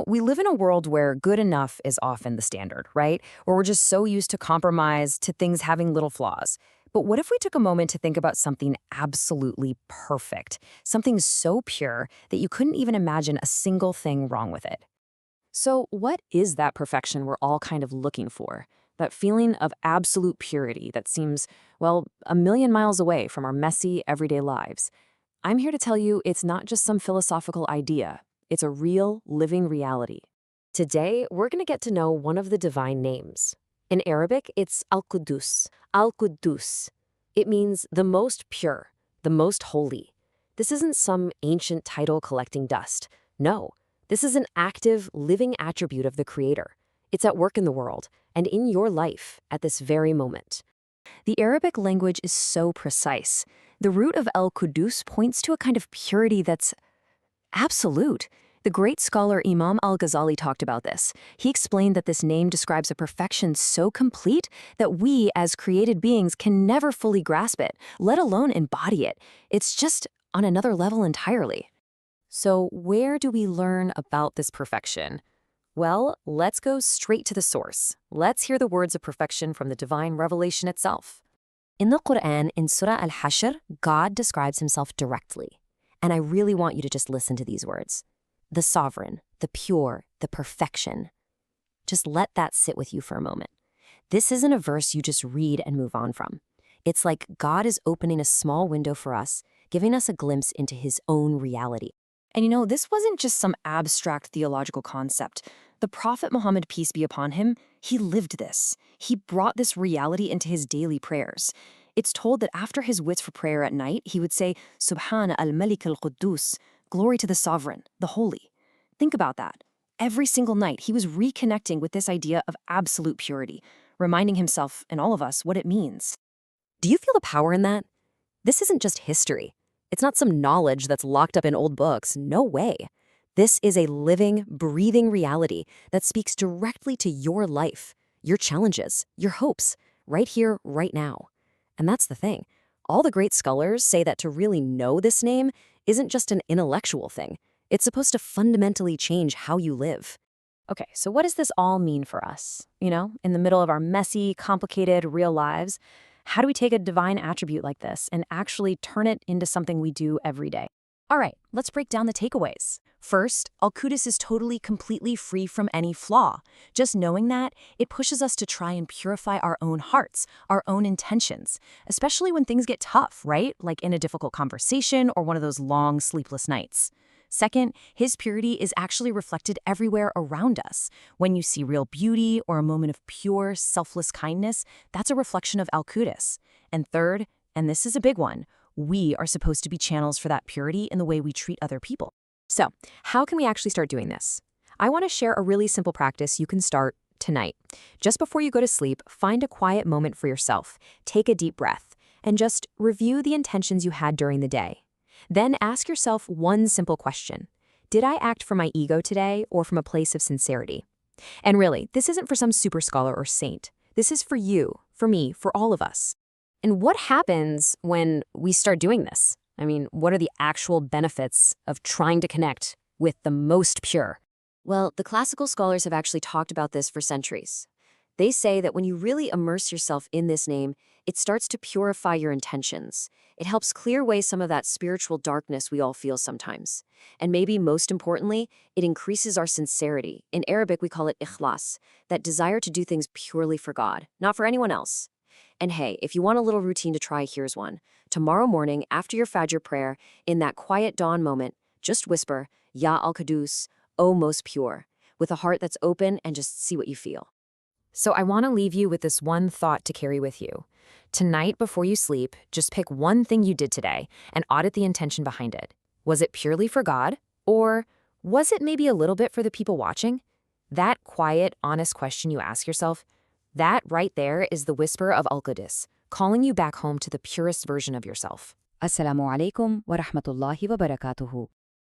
We live in a world where good enough is often the standard, right? Where we're just so used to compromise, to things having little flaws. But what if we took a moment to think about something absolutely perfect? Something so pure that you couldn't even imagine a single thing wrong with it. So what is that perfection we're all kind of looking for? That feeling of absolute purity that seems, well, a million miles away from our messy, everyday lives. I'm here to tell you it's not just some philosophical idea. It's a real, living reality. Today, we're going to get to know one of the divine names. In Arabic, it's Al-Quddus. Al-Quddus. It means the most pure, the most holy. This isn't some ancient title collecting dust. No, this is an active, living attribute of the Creator. It's at work in the world and in your life at this very moment. The Arabic language is so precise. The root of Al-Quddus points to a kind of purity that's absolute. The great scholar Imam Al-Ghazali talked about this. He explained that this name describes a perfection so complete that we, as created beings, can never fully grasp it, let alone embody it. It's just on another level entirely. So where do we learn about this perfection? Well, let's go straight to the source. Let's hear the words of perfection from the divine revelation itself. In the Quran, in Surah Al-Hashr, God describes himself directly. And I really want you to just listen to these words. The sovereign, the pure, the perfection. Just let that sit with you for a moment. This isn't a verse you just read and move on from. It's like God is opening a small window for us, giving us a glimpse into his own reality. And this wasn't just some abstract theological concept. The Prophet Muhammad, peace be upon him, he lived this. He brought this reality into his daily prayers. It's told that after his Witr prayer at night, he would say, Subhana al-Malik al-Quddus, glory to the sovereign, the holy. Think about that. Every single night, he was reconnecting with this idea of absolute purity, reminding himself and all of us what it means. Do you feel the power in that? This isn't just history. It's not some knowledge that's locked up in old books. No way. This is a living, breathing reality that speaks directly to your life, your challenges, your hopes, right here, right now. And that's the thing. All the great scholars say that to really know this name isn't just an intellectual thing. It's supposed to fundamentally change how you live. Okay, so what does this all mean for us? In the middle of our messy, complicated, real lives, how do we take a divine attribute like this and actually turn it into something we do every day? All right, let's break down the takeaways. First, Al-Quddus is totally, completely free from any flaw. Just knowing that, it pushes us to try and purify our own hearts, our own intentions, especially when things get tough, right? Like in a difficult conversation or one of those long, sleepless nights. Second, his purity is actually reflected everywhere around us. When you see real beauty or a moment of pure, selfless kindness, that's a reflection of Al-Quddus. And third, and this is a big one, we are supposed to be channels for that purity in the way we treat other people. So, how can we actually start doing this? I want to share a really simple practice you can start tonight. Just before you go to sleep, find a quiet moment for yourself, take a deep breath, and just review the intentions you had during the day. Then ask yourself one simple question. Did I act from my ego today or from a place of sincerity? And really, this isn't for some super scholar or saint. This is for you, for me, for all of us. And what happens when we start doing this? What are the actual benefits of trying to connect with the most pure? Well, the classical scholars have actually talked about this for centuries. They say that when you really immerse yourself in this name, it starts to purify your intentions. It helps clear away some of that spiritual darkness we all feel sometimes. And maybe most importantly, it increases our sincerity. In Arabic, we call it ikhlas, that desire to do things purely for God, not for anyone else. And hey, if you want a little routine to try, here's one. Tomorrow morning, after your Fajr prayer, in that quiet dawn moment, just whisper, Ya Al-Quddus, O most pure, with a heart that's open and just see what you feel. So I want to leave you with this one thought to carry with you. Tonight, before you sleep, just pick one thing you did today and audit the intention behind it. Was it purely for God? Or was it maybe a little bit for the people watching? That quiet, honest question you ask yourself, that right there is the whisper of Al-Quddus, calling you back home to the purest version of yourself. Assalamualaikum wa rahmatullahi wa barakatuhu.